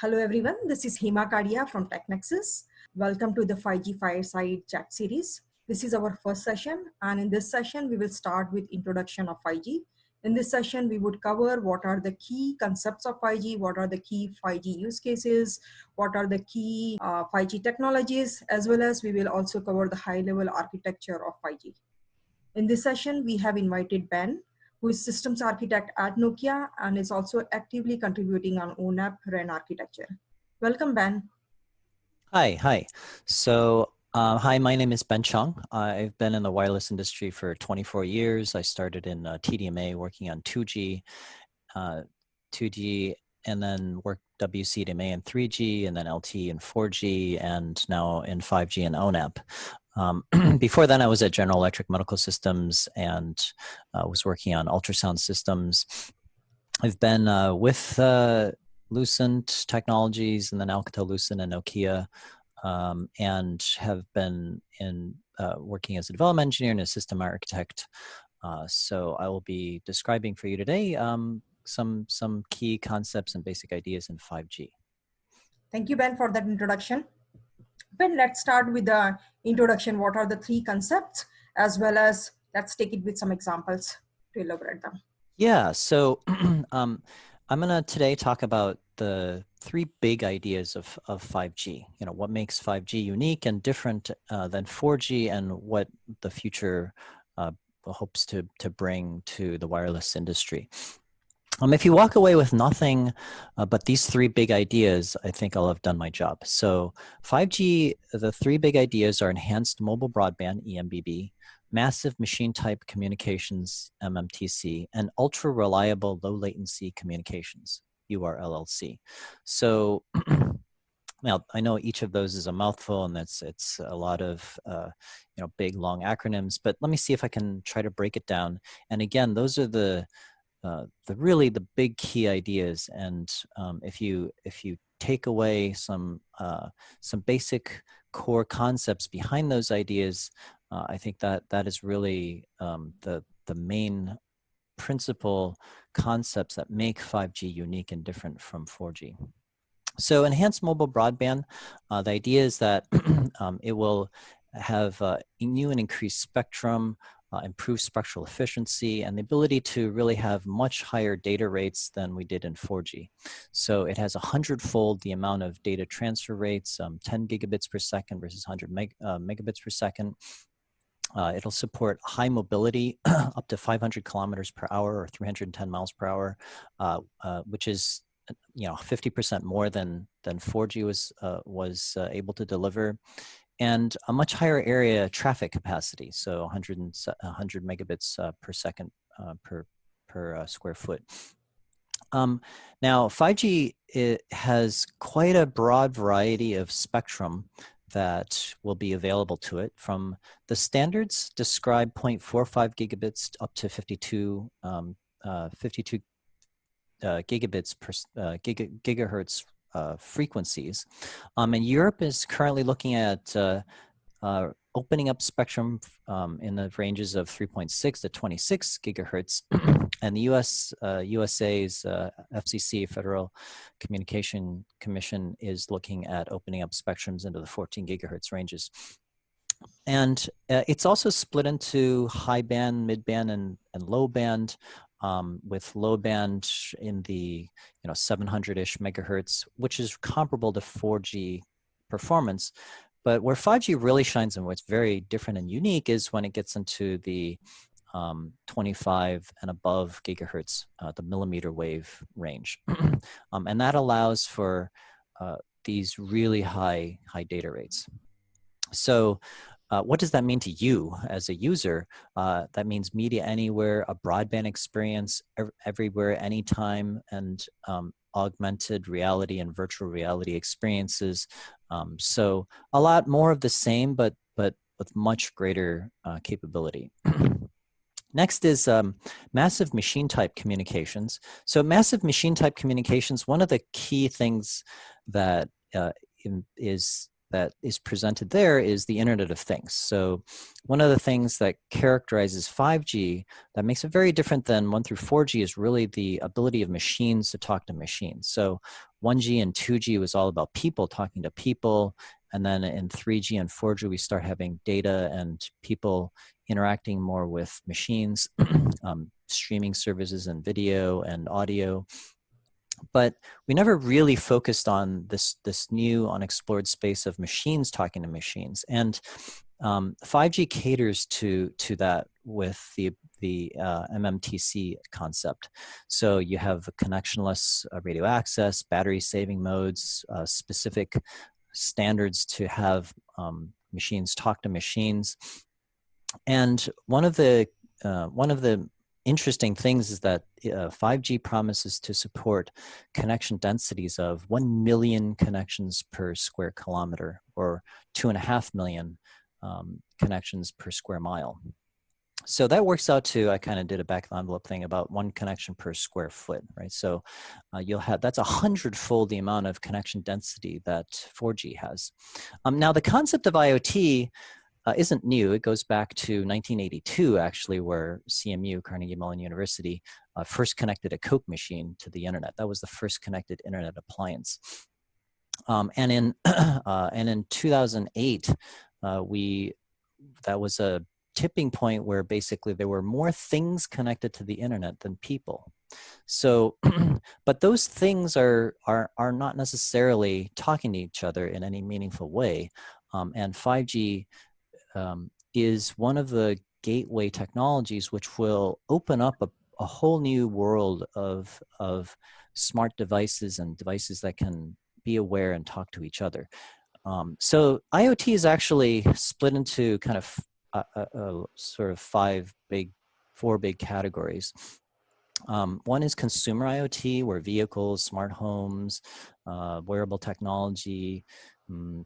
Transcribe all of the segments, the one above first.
Hello everyone, this is Hema Kadia from TeckNexus. Welcome to the 5G Fireside chat series. This is our first session, and in this session we will start with introduction of 5G. In this session we would cover what are the key concepts of 5G, what are the key 5G use cases, what are the key 5G technologies, as well as we will also cover the high-level architecture of 5G. In this session we have invited Ben, who is systems architect at Nokia and is also actively contributing on ONAP RAN architecture. Welcome, Ben. Hi. So, hi, my name is Ben Cheung. I've been in the wireless industry for 24 years. I started in TDMA working on 2G, and then worked WCDMA and 3G, and then LTE and 4G, and now in 5G and ONAP. Before then, I was at General Electric Medical Systems and was working on ultrasound systems. I've been with Lucent Technologies and then Alcatel-Lucent and Nokia, and have been in working as a development engineer and a system architect. So I will be describing for you today some key concepts and basic ideas in 5G. Thank you, Ben, for that introduction. Ben, let's start with the introduction. What are the three concepts, as well as let's take it with some examples to elaborate them. Yeah, so I'm going to today talk about the three big ideas of 5G. You know, what makes 5G unique and different than 4G, and what the future hopes to bring to the wireless industry. If you walk away with nothing but these three big ideas, I think I'll have done my job. So 5G, the three big ideas are enhanced mobile broadband, eMBB, massive machine type communications, MMTC, and ultra reliable low latency communications, URLLC. So now I know each of those is a mouthful, and it's a lot of big long acronyms, but let me see if I can try to break it down. And again, those are the really the big key ideas, and if you take away some basic core concepts behind those ideas, I think that is really the main principal concepts that make 5G unique and different from 4G. So enhanced mobile broadband, the idea is that it will have new and increased spectrum, improve spectral efficiency, and the ability to really have much higher data rates than we did in 4G. So it has 100-fold the amount of data transfer rates, 10 gigabits per second versus 100 megabits per second. It'll support high mobility up to 500 kilometers per hour or 310 miles per hour, which is 50% more than 4G was able to deliver. And a much higher area traffic capacity, so 100 megabits per second per square foot. Now, 5G, it has quite a broad variety of spectrum that will be available to it. From the standards describe 0.45 gigabits up to 52 gigabits per gigahertz frequencies. And Europe is currently looking at opening up spectrum in the ranges of 3.6 to 26 gigahertz. And the USA's FCC, Federal Communication Commission, is looking at opening up spectrums into the 14 gigahertz ranges. And it's also split into high band, mid band, and low band. With low band in the 700-ish megahertz, which is comparable to 4G performance. But where 5G really shines and what's very different and unique is when it gets into the 25 and above gigahertz, the millimeter wave range. And that allows for these really high data rates. So what does that mean to you as a user? That means media anywhere, a broadband experience everywhere, anytime, and augmented reality and virtual reality experiences. So a lot more of the same, but with much greater capability. Next is massive machine type communications. So massive machine type communications, one of the key things that is that is presented there is the Internet of Things. So one of the things that characterizes 5G that makes it very different than 1 through 4G is really the ability of machines to talk to machines. So 1G and 2G was all about people talking to people. And then in 3G and 4G, we start having data and people interacting more with machines, streaming services and video and audio. But we never really focused on this new unexplored space of machines talking to machines. And 5G caters to that with the MMTC concept. So you have connectionless radio access, battery saving modes, specific standards to have machines talk to machines. And one of the interesting things is that 5G promises to support connection densities of 1 million connections per square kilometer, or 2.5 million connections per square mile. So that works out to, I kind of did a back of the envelope thing, about 1 connection per square foot, right? So you'll have, that's 100-fold the amount of connection density that 4G has. Now the concept of IoT isn't new. It goes back to 1982, actually, where CMU, Carnegie Mellon University, first connected a Coke machine to the internet. That was the first connected internet appliance. And in 2008, that was a tipping point where basically there were more things connected to the internet than people. So, but those things are not necessarily talking to each other in any meaningful way. And 5G is one of the gateway technologies which will open up a whole new world of smart devices and devices that can be aware and talk to each other. So IoT is actually split into kind of sort of four big categories. One is consumer IoT, where vehicles, smart homes, wearable technology,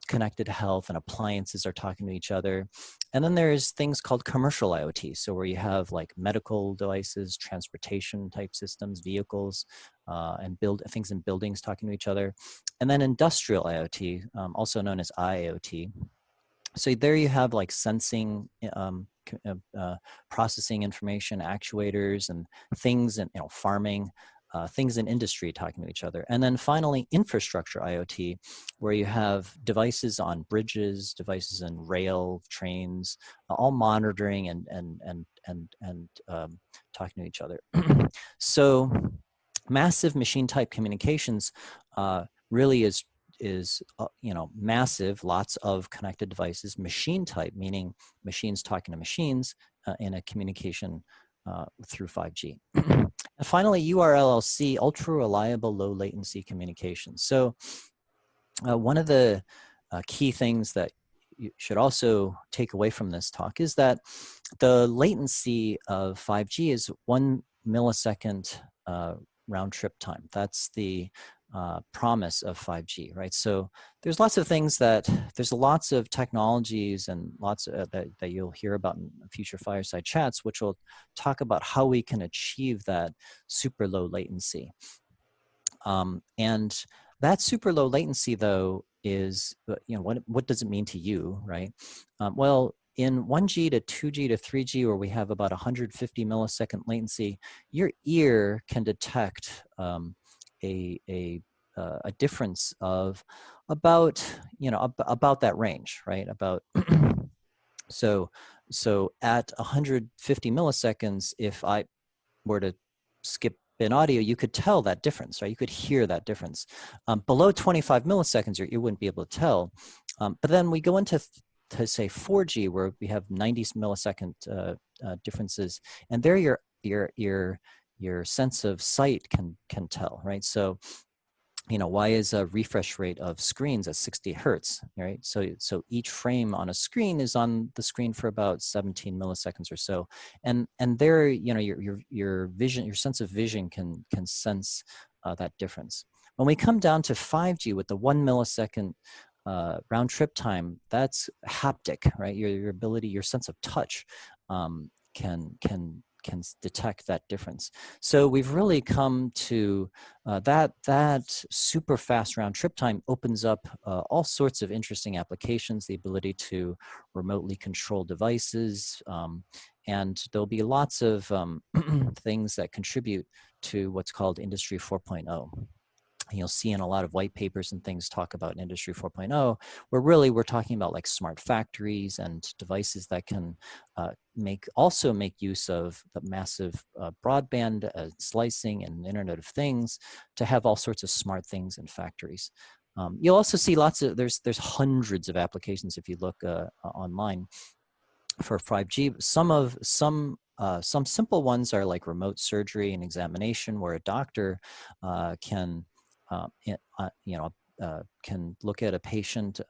connected health, and appliances are talking to each other. And then there's things called commercial IoT, so where you have like medical devices, transportation type systems, vehicles, and things in buildings talking to each other. And then industrial IoT, also known as IoT. So there you have like sensing, processing information, actuators, and things in farming, things in industry talking to each other. And then finally, infrastructure IoT, where you have devices on bridges, devices in rail, trains, all monitoring and talking to each other. So massive machine type communications really is massive, lots of connected devices. Machine type, meaning machines talking to machines in a communication through 5G. And finally, URLLC, ultra reliable low latency communication. So one of the key things that you should also take away from this talk is that the latency of 5G is 1 millisecond round trip time. That's the promise of 5G, right? So there's lots of things there's lots of technologies and lots of, that you'll hear about in future Fireside chats, which will talk about how we can achieve that super low latency. And that super low latency, though, is, what does it mean to you, right? Well, in 1G to 2G to 3G, where we have about 150 millisecond latency, your ear can detect a difference of about about that range, right? About so at 150 milliseconds, if I were to skip in audio, you could tell that difference, right? You could hear that difference. Below 25 milliseconds, you wouldn't be able to tell. But then we go into to say 4G, where we have 90 millisecond differences, and there your sense of sight can tell, right? So why is a refresh rate of screens at 60 hertz, right? So each frame on a screen is on the screen for about 17 milliseconds or so, and there your vision, your sense of vision can sense that difference. When we come down to 5G with the 1 millisecond round trip time, that's haptic, right? Your ability, your sense of touch can detect that difference. So we've really come to that super fast round trip time opens up all sorts of interesting applications, the ability to remotely control devices, and there'll be lots of things that contribute to what's called Industry 4.0. You'll see in a lot of white papers and things talk about Industry 4.0, where really we're talking about like smart factories and devices that can also make use of the massive broadband slicing and Internet of Things to have all sorts of smart things in factories. You'll also see lots of, there's hundreds of applications if you look online for 5G. Some simple ones are like remote surgery and examination, where a doctor can can look at a patient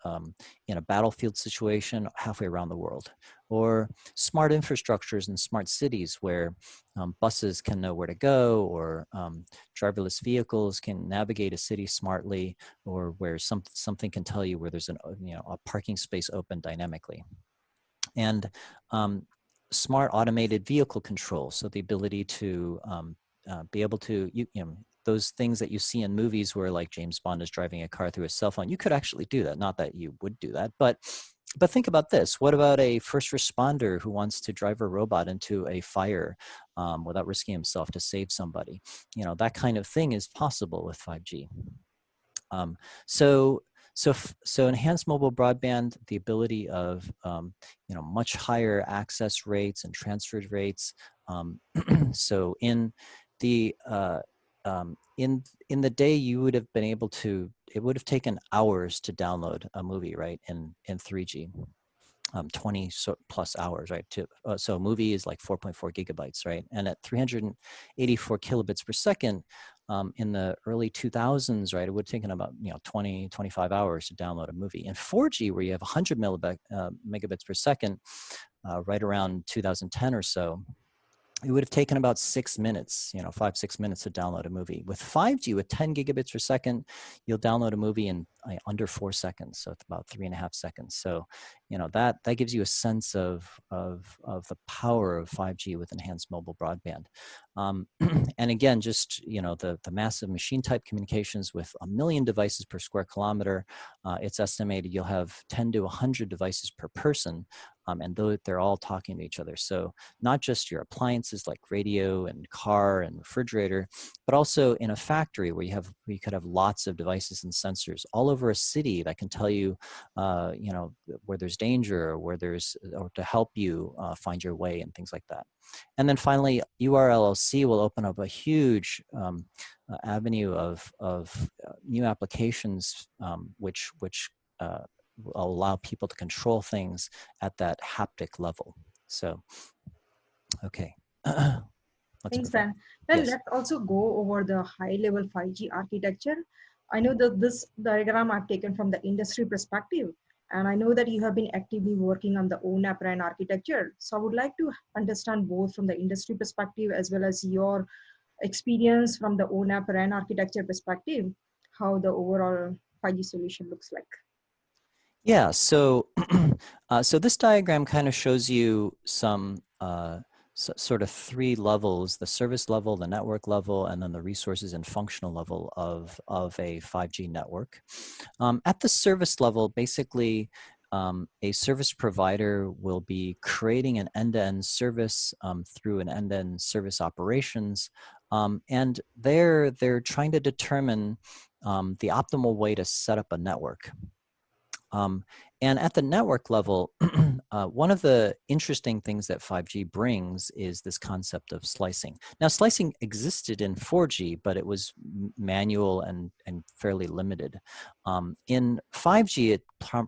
in a battlefield situation halfway around the world, or smart infrastructures and smart cities where buses can know where to go, or driverless vehicles can navigate a city smartly, or where something can tell you where there's a parking space open dynamically. And smart automated vehicle control, so the ability to be able to, those things that you see in movies where like James Bond is driving a car through a cell phone, you could actually do that. Not that you would do that, but think about this. What about a first responder who wants to drive a robot into a fire without risking himself to save somebody? That kind of thing is possible with 5G. So enhanced mobile broadband, the ability of much higher access rates and transfer rates. So in the in the day, you would have been able to. It would have taken hours to download a movie, right? In 3G. 20 plus hours, right? So a movie is like 4.4 gigabytes, right? And at 384 kilobits per second, in the early 2000s, right, it would have taken about 20, 25 hours to download a movie. In 4G, where you have 100 megabits per second, right around 2010 or so, it would have taken about 6 minutes, 5-6 minutes to download a movie. With 5G, with 10 gigabits per second, you'll download a movie in under 4 seconds, so it's about 3.5 seconds. So, that gives you a sense of the power of 5G with enhanced mobile broadband. And again, just the massive machine type communications with 1 million devices per square kilometer. It's estimated you'll have 10 to 100 devices per person, and they're all talking to each other. So not just your appliances like radio and car and refrigerator, but also in a factory where you could have lots of devices and sensors all over a city that can tell you, where there's danger, or or to help you find your way and things like that. And then finally, URLLC will open up a huge avenue of new applications, which will allow people to control things at that haptic level. So, okay. Let's Thanks, move on. Ben. Then Yes. let's also go over the high-level 5G architecture. I know that this diagram I've taken from the industry perspective, and I know that you have been actively working on the ONAP RAN architecture. So I would like to understand both from the industry perspective as well as your experience from the ONAP RAN architecture perspective, how the overall 5G solution looks like. Yeah, so so this diagram kind of shows you some sort of 3 levels: the service level, the network level, and then the resources and functional level of a 5G network. At the service level, basically, a service provider will be creating an end-to-end service through an end-to-end service operations, and they're trying to determine the optimal way to set up a network. And at the network level, one of the interesting things that 5G brings is this concept of slicing. Now, slicing existed in 4G, but it was manual and fairly limited. In 5G, it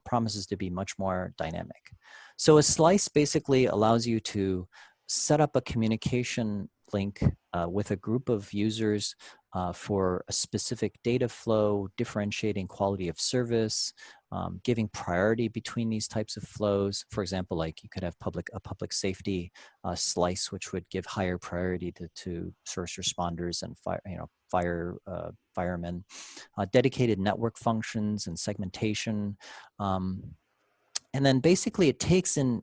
promises to be much more dynamic. So a slice basically allows you to set up a communication link with a group of users for a specific data flow, differentiating quality of service, giving priority between these types of flows. For example, like you could have a public safety slice, which would give higher priority to first responders and firemen. Dedicated network functions and segmentation, and then basically it takes in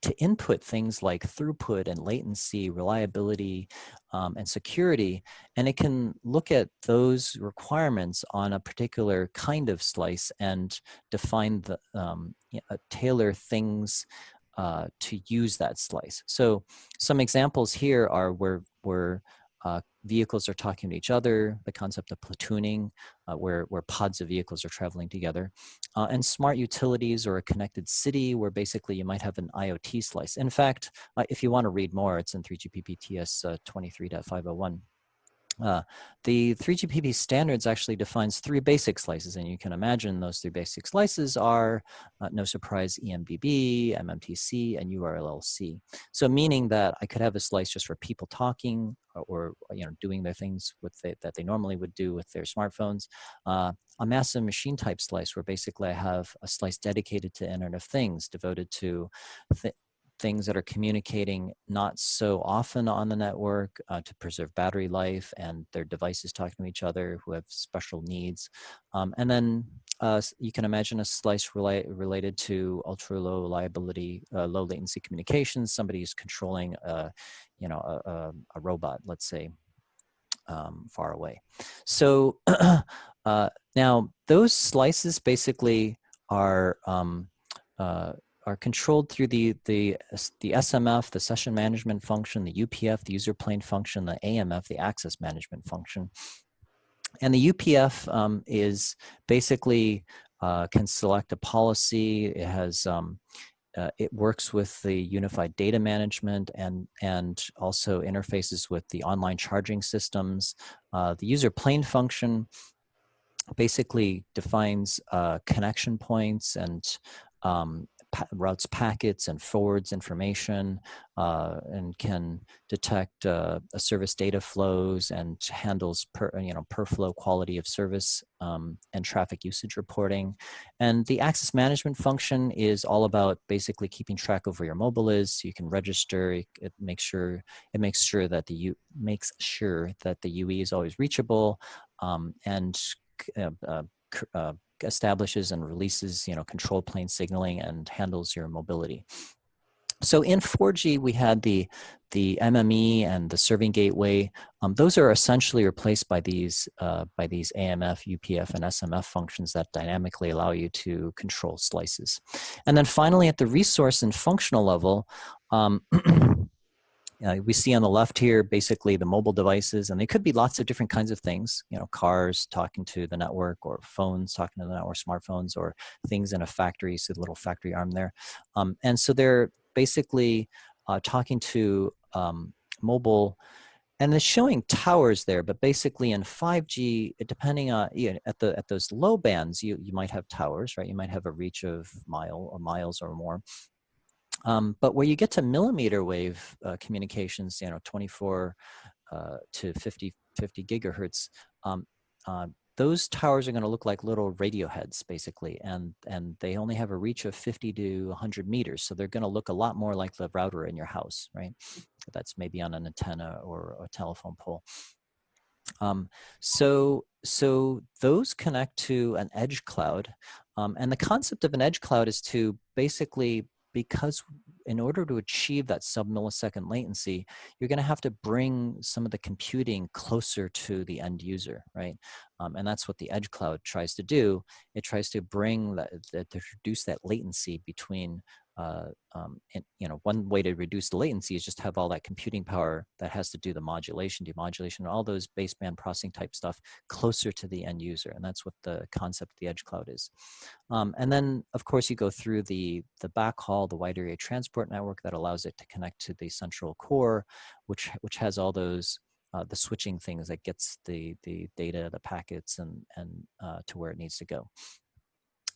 to input things like throughput and latency, reliability, and security, and it can look at those requirements on a particular kind of slice and define the tailor things to use that slice. So some examples here are where vehicles are talking to each other, the concept of platooning, where pods of vehicles are traveling together, and smart utilities or a connected city, where basically you might have an IoT slice. In fact, if you want to read more, it's in 3GPP-TS 23.501. The 3GPP standards actually defines 3 basic slices, and you can imagine those 3 basic slices are, no surprise, EMBB, MMTC, and URLLC. So meaning that I could have a slice just for people talking or doing their things that they normally would do with their smartphones. A massive machine type slice where basically I have a slice dedicated to Internet of Things, devoted to things that are communicating not so often on the network to preserve battery life, and their devices talking to each other who have special needs. And then you can imagine a slice related to ultra low reliability, low latency communications. Somebody is controlling a robot, let's say, far away. So now those slices basically are controlled through the SMF, the session management function, the UPF, the user plane function, the AMF, the access management function. And the UPF is basically can select a policy. It has it works with the unified data management and also interfaces with the online charging systems. The user plane function basically defines connection points and routes packets and forwards information, and can detect a service data flows and handles per flow quality of service and traffic usage reporting. And the access management function is all about basically keeping track of where your mobile is, so you can register. It makes sure that the UE is always reachable, and establishes and releases, control plane signaling and handles your mobility. So in 4G, we had the MME and the serving gateway. Those are essentially replaced by these AMF, UPF, and SMF functions that dynamically allow you to control slices. And then finally, at the resource and functional level, we see on the left here basically the mobile devices, and they could be lots of different kinds of things, cars talking to the network, or phones talking to the network, smartphones, or things in a factory, so the little factory arm there. And so they're basically talking to mobile, and it's showing towers there, but basically in 5G, depending on, at those low bands, you might have towers, right? You might have a reach of miles or more. But where you get to millimeter wave communications, 24 to 50 gigahertz, those towers are going to look like little radio heads, basically, and they only have a reach of 50 to 100 meters, so they're going to look a lot more like the router in your house, right? That's maybe on an antenna or a telephone pole. So those connect to an edge cloud, and the concept of an edge cloud is to basically, because in order to achieve that sub-millisecond latency, you're going to have to bring some of the computing closer to the end user, right? And that's what the edge cloud tries to do. It tries to bring to reduce that latency between, one way to reduce the latency is just have all that computing power that has to do the modulation, demodulation, all those baseband processing type stuff closer to the end user. And that's what the concept of the edge cloud is. And then, of course, you go through the backhaul, the wide area transport network that allows it to connect to the central core, which has all those the switching things that gets the data, the packets, and to where it needs to go.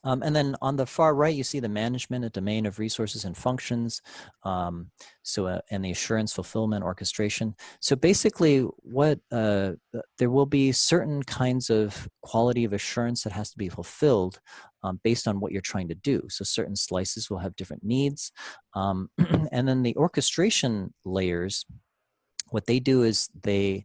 And then on the far right, you see the management, a domain of resources and functions, and the assurance, fulfillment, orchestration. So basically, there will be certain kinds of quality of assurance that has to be fulfilled based on what you're trying to do. So certain slices will have different needs. And then the orchestration layers, what they do is they,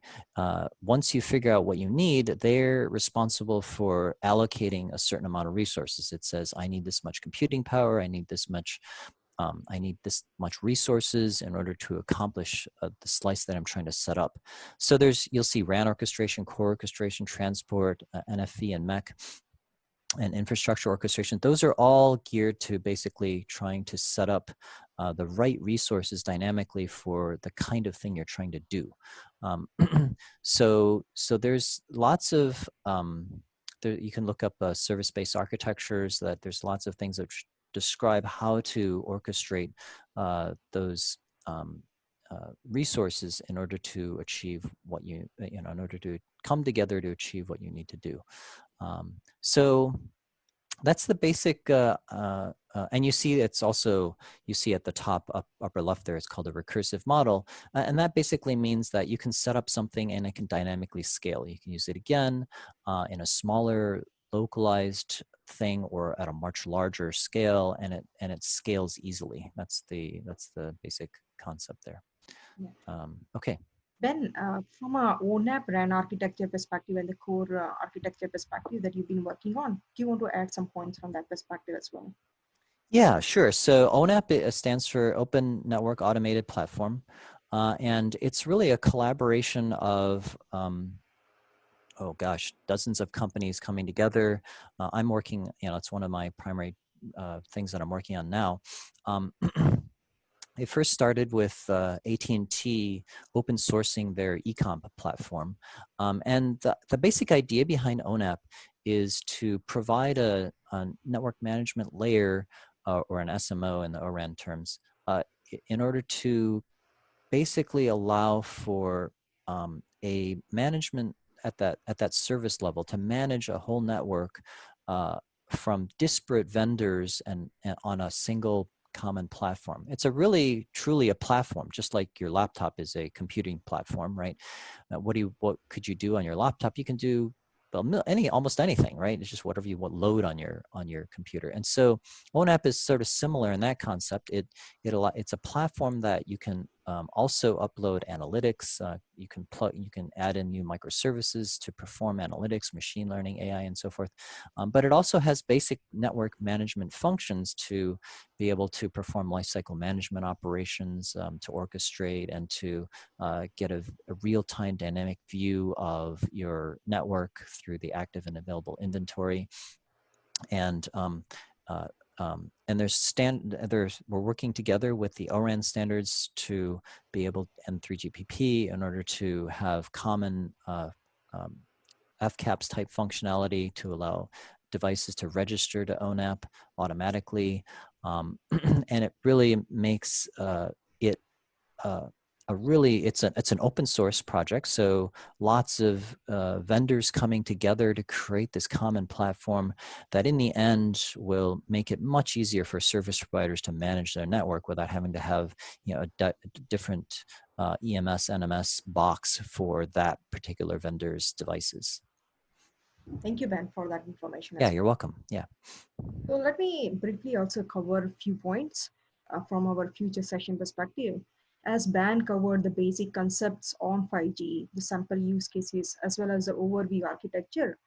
once you figure out what you need, they're responsible for allocating a certain amount of resources. It says, I need this much computing power, I need this much I need this much resources in order to accomplish the slice that I'm trying to set up. So you'll see RAN orchestration, core orchestration, transport, NFV, and MEC, and infrastructure orchestration. Those are all geared to basically trying to set up the right resources dynamically for the kind of thing you're trying to do. So there's lots of, you can look up service-based architectures, that there's lots of things that describe how to orchestrate those resources in order to achieve what in order to come together to achieve what you need to do. So that's the basic, and you see it's also, you see at the top upper left there, it's called a recursive model. And that basically means that you can set up something and it can dynamically scale. You can use it again in a smaller localized thing or at a much larger scale, and it scales easily. That's the basic concept there. Yeah. Okay. Ben, from a ONAP RAN architecture perspective and the core architecture perspective that you've been working on, do you want to add some points from that perspective as well? Yeah, sure. So ONAP stands for Open Network Automated Platform, and it's really a collaboration of, oh gosh, dozens of companies coming together. I'm working, it's one of my primary things that I'm working on now. It first started with AT&T open sourcing their eComp platform. And the basic idea behind ONAP is to provide a network management layer or an SMO in the ORAN terms in order to basically allow for a management at that service level to manage a whole network from disparate vendors and on a single common platform. It's a really truly a platform, just like your laptop is a computing platform, right? What could you do on your laptop? You can do almost anything, right? It's just whatever you want load on your computer. And so ONAP is sort of similar in that concept. It's a platform that you can also upload analytics. You can add in new microservices to perform analytics, machine learning, AI, and so forth. But it also has basic network management functions to be able to perform lifecycle management operations, to orchestrate and to get a real-time dynamic view of your network through the active and available inventory. And we're working together with the ORAN standards to be able, and 3GPP, in order to have common FCAPS type functionality to allow devices to register to ONAP automatically. And it really makes it it's an open source project, so lots of vendors coming together to create this common platform that in the end will make it much easier for service providers to manage their network without having to have a different EMS, NMS box for that particular vendor's devices. Thank you, Ben, for that information Yeah, as you're well. welcome. Yeah. So let me briefly also cover a few points from our future session perspective. As Ben covered the basic concepts on 5G, the sample use cases, as well as the overview architecture,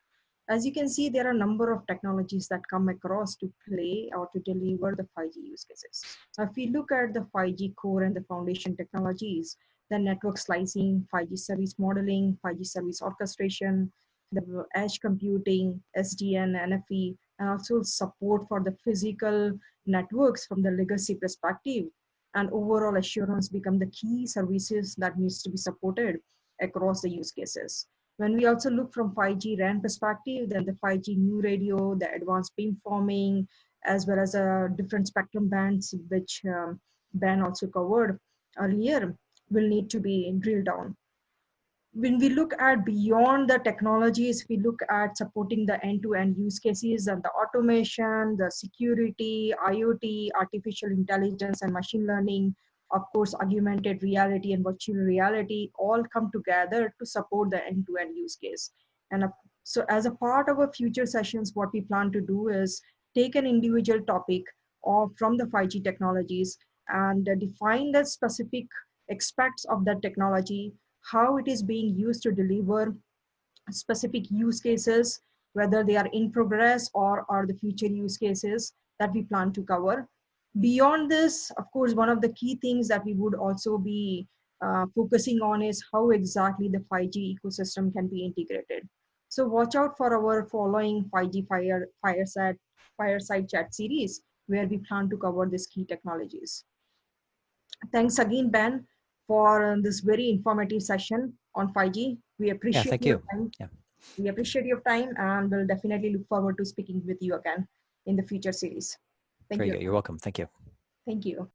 as you can see, there are a number of technologies that come across to play or to deliver the 5G use cases. Now, if we look at the 5G core and the foundation technologies, the network slicing, 5G service modeling, 5G service orchestration, the edge computing, SDN, NFV, and also support for the physical networks from the legacy perspective, and overall assurance become the key services that needs to be supported across the use cases. When we also look from 5G RAN perspective, then the 5G new radio, the advanced beamforming, as well as different spectrum bands, which Ben also covered earlier, will need to be drilled down. When we look at beyond the technologies, we look at supporting the end-to-end use cases and the automation, the security, IoT, artificial intelligence, and machine learning. Of course, augmented reality and virtual reality all come together to support the end-to-end use case. And so as a part of our future sessions, what we plan to do is take an individual topic from the 5G technologies and define the specific aspects of that technology, how it is being used to deliver specific use cases, whether they are in progress or are the future use cases that we plan to cover. Beyond this, of course, one of the key things that we would also be focusing on is how exactly the 5G ecosystem can be integrated. So watch out for our following 5G Fireside chat series, where we plan to cover these key technologies. Thanks again, Ben, for this very informative session on 5G. We Yeah, appreciate thank your you. time. Yeah, We appreciate your time, and we'll definitely look forward to speaking with you again in the future series. Thank very you. good. You're welcome. Thank you. Thank you.